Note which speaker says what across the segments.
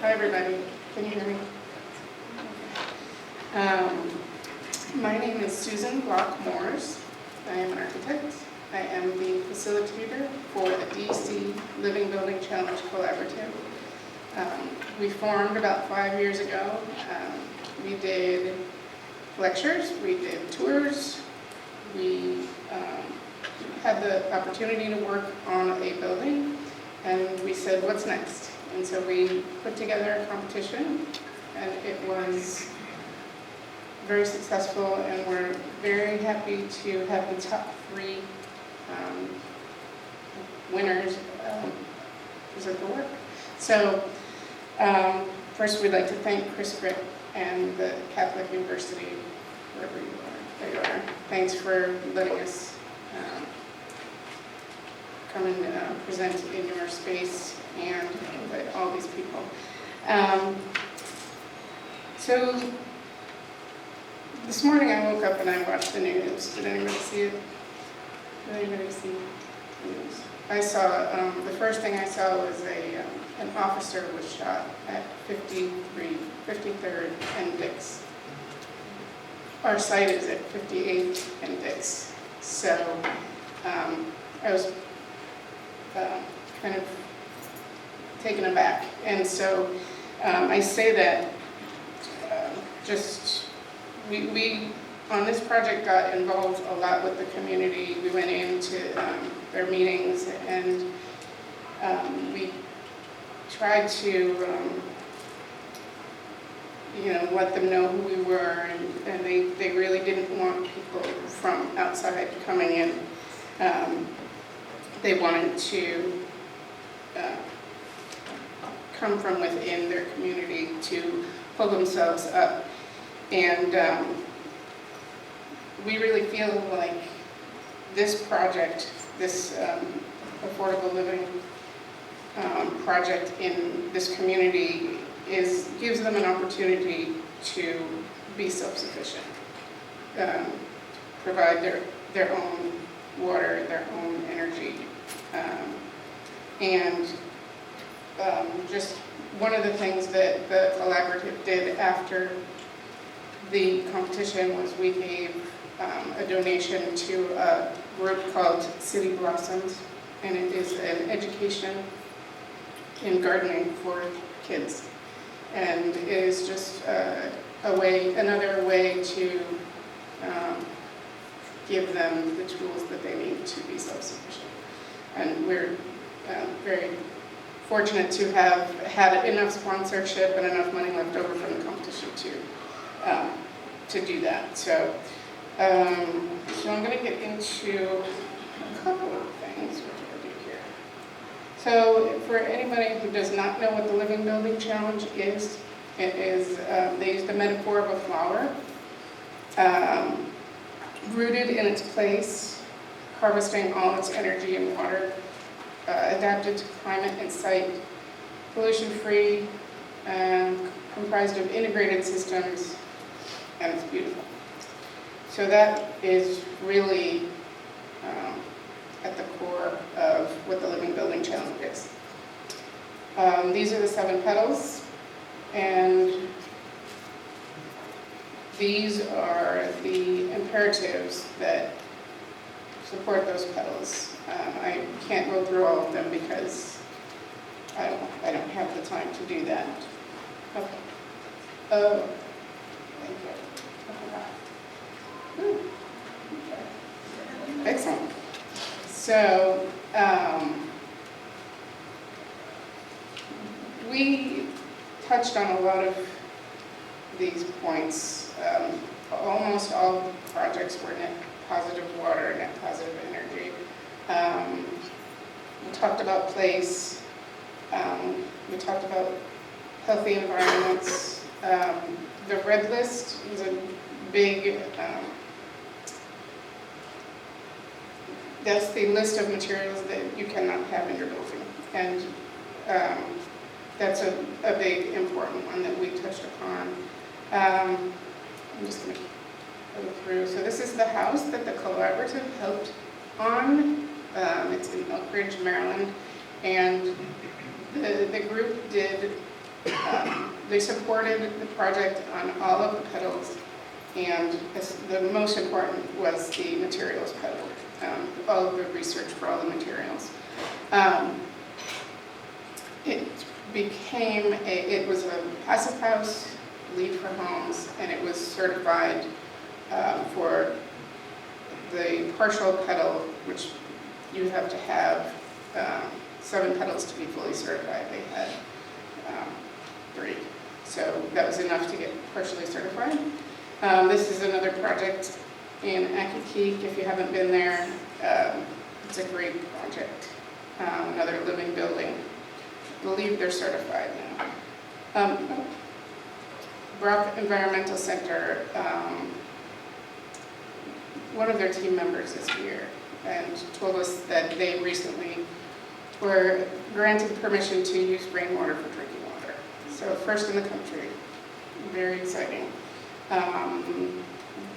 Speaker 1: Hi, everybody. Can you hear me? My name is Susan Block-Moores. I am an architect. I am the facilitator for the DC Living Building Challenge Collaborative. We formed about 5 years ago. We did lectures, we did tours, we had the opportunity to work on a building, and we said, what's next? And so we put together a competition, and it was very successful, and we're very happy to have the top 3 winners present the work. So first we'd like to thank Chris Britt and the Catholic University, wherever you are, there you are. Thanks for letting us come and present in your space and invite all these people. So this morning I woke up and I watched the news. Did anybody see it? Did anybody see the news? I saw, the first thing I saw was an officer was shot at 53rd and Dix. Our site is at 58th and Dix. So I was kind of taken aback. And so I say that we on this project got involved a lot with the community. We went into their meetings and we tried to let them know who we were, and they really didn't want people from outside coming in. They wanted to come from within their community to pull themselves up. And we really feel like this project, this affordable living project in this community gives them an opportunity to be self-sufficient, provide their own water, their own energy. And just one of the things that the collaborative did after the competition was we gave a donation to a group called City Blossoms, and it is an education in gardening for kids. And it is just another way to give them the tools that they need to be self-sufficient. And we're very fortunate to have had enough sponsorship and enough money left over from the competition to do that. So I'm going to get into a couple of things. What do I do here? So for anybody who does not know what the Living Building Challenge is, it is, they use the metaphor of a flower, rooted in its place, harvesting all its energy and water, adapted to climate and site, pollution-free, comprised of integrated systems, and it's beautiful. So that is really at the core of what the Living Building Challenge is. These are the 7 petals, and these are the imperatives that support those petals. I can't go through all of them because I don't have the time to do that. Okay. Oh, thank you. Ooh, okay. Excellent. So we touched on a lot of these points. Almost all projects were net positive water, net positive energy. We talked about place. We talked about healthy environments. The red list is a big, that's the list of materials that you cannot have in your building. And that's a big important one that we touched upon. I'm just going to go through. So this is the house that the collaborative helped on. It's in Oak Ridge, Maryland. And the group did They supported the project on all of the pedals, and the most important was the materials pedal, all of the research for all the materials. It was a passive house, lead for homes, and it was certified for the partial pedal, which you have to have 7 pedals to be fully certified. They had 3. So that was enough to get partially certified. This is another project in Akikik. If you haven't been there, it's a great project. Another living building. I believe they're certified now. Brock Environmental Center, one of their team members is here and told us that they recently were granted permission to use rainwater for drinking water. So first in the country, very exciting.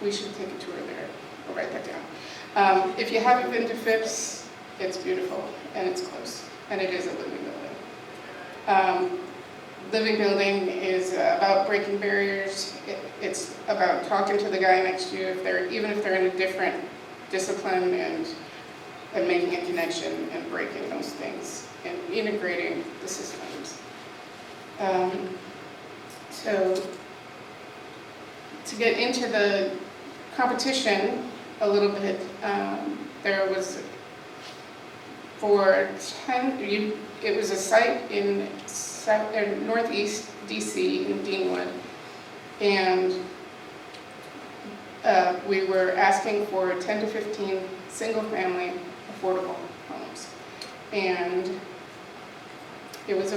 Speaker 1: We should take a tour there. We'll write that down. If you haven't been to Phipps, it's beautiful and it's close, and it is a living building. Living building is about breaking barriers. It's about talking to the guy next to you, even if they're in a different discipline, and making a connection and breaking those things and integrating the systems. So to get into the competition a little bit, there was it was a site in Northeast DC in Deanwood, and we were asking for 10 to 15 single-family affordable homes, and it was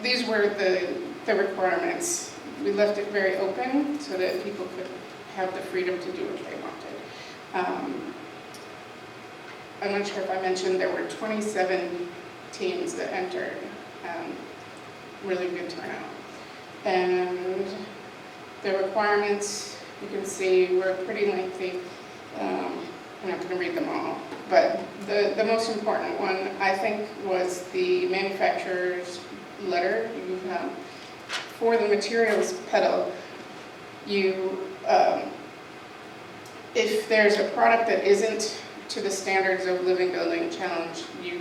Speaker 1: these were the requirements. We left it very open so that people could have the freedom to do what they wanted. I'm not sure if I mentioned there were 27 teams that entered. Really good turnout. And the requirements, you can see, were pretty lengthy. I'm not going to read them all, but the most important one, I think, was the manufacturer's letter. You have, for the materials pedal, if there's a product that isn't to the standards of Living Building Challenge, you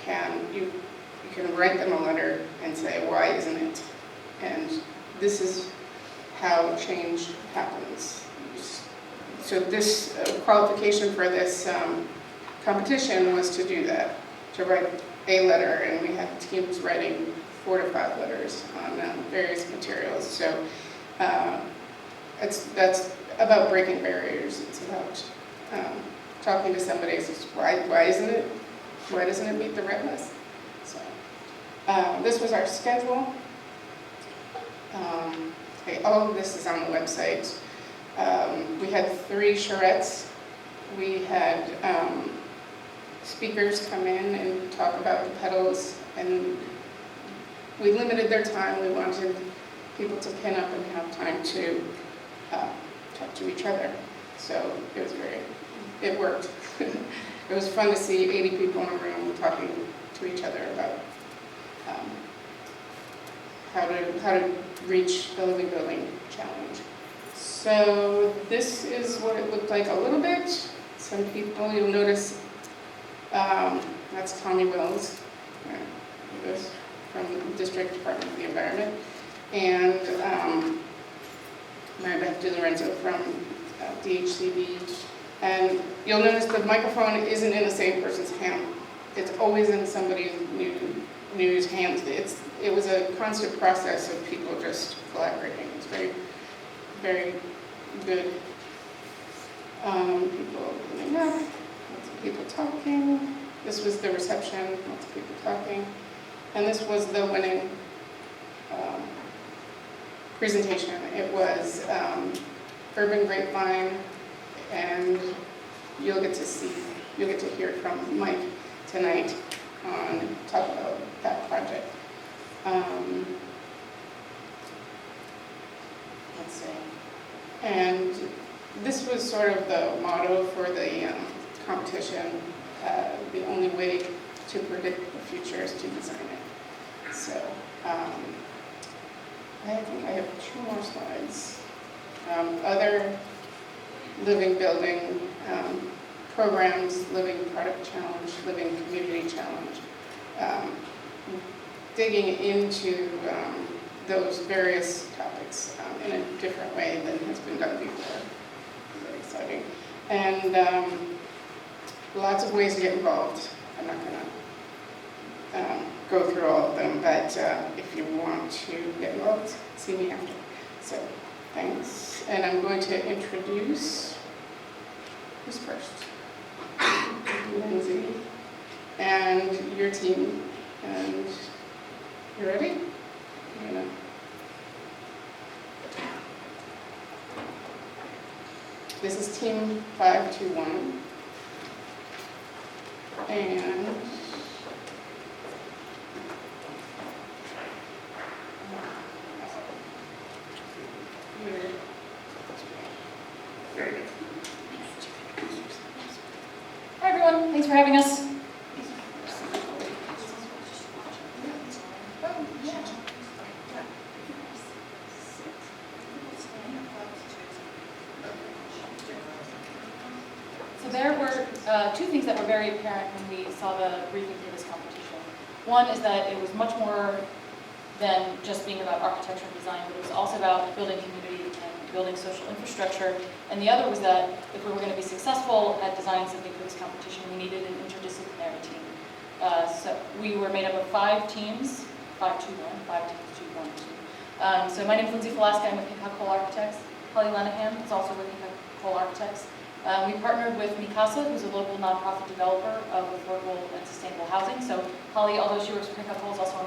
Speaker 1: can write them a letter and say, why isn't it? And this is how change happens. So this qualification for this competition was to do that, to write a letter, and we had teams writing 4 to 5 letters on various materials. So that's about breaking barriers. It's about talking to somebody who says, why doesn't it meet the red list? So this was our schedule. All of this is on the website. We had 3 charrettes. We had speakers come in and talk about the pedals, and we limited their time. We wanted people to pin up and have time to talk to each other. So it worked. It was fun to see 80 people in a room talking to each other about how to reach the Living Building Challenge. So this is what it looked like a little bit. Some people, you'll notice, that's Tommy Wells, this from the District Department of the Environment, and Mary Beth DiLorenzo from DHCB. And you'll notice the microphone isn't in the same person's hand. It's always in somebody's new's hands. It was a constant process of people just collaborating. It's very, very good. People opening up, lots of people talking. This was the reception, lots of people talking. And this was the winning presentation. It was Urban Grapevine, and you'll get to hear from Mike tonight on talk about that project. Let's see. And this was sort of the motto for the competition. The only way to predict the future is to design it. So I think I have 2 more slides. Other living building programs, Living Product Challenge, Living Community Challenge, digging into those various topics in a different way than has been done before. Very exciting. And lots of ways to get involved. I'm not going to go through all of them, but if you want to get involved, see me after. So, thanks. And I'm going to introduce, who's first? Lindsay, and your team. And you ready? You're gonna... This is Team 521. And
Speaker 2: Hi everyone, thanks for having us. So there were 2 things that were very apparent when we saw the briefing for this competition. One is that it was much more than just being about architecture and design, but it was also about building community and building social infrastructure. And the other was that if we were going to be successful at designing something for this competition, we needed an interdisciplinary team. So we were made up of 5 teams, 5 teams, 2, 1, 2. So my name is Lindsay Falaska, I'm with Hancock Cole Architects. Holly Lenahan is also with Hancock Cole Architects. We partnered with Mikasa, who's a local nonprofit developer of affordable and sustainable housing. So Holly, although she works for Hancock Cole, is also on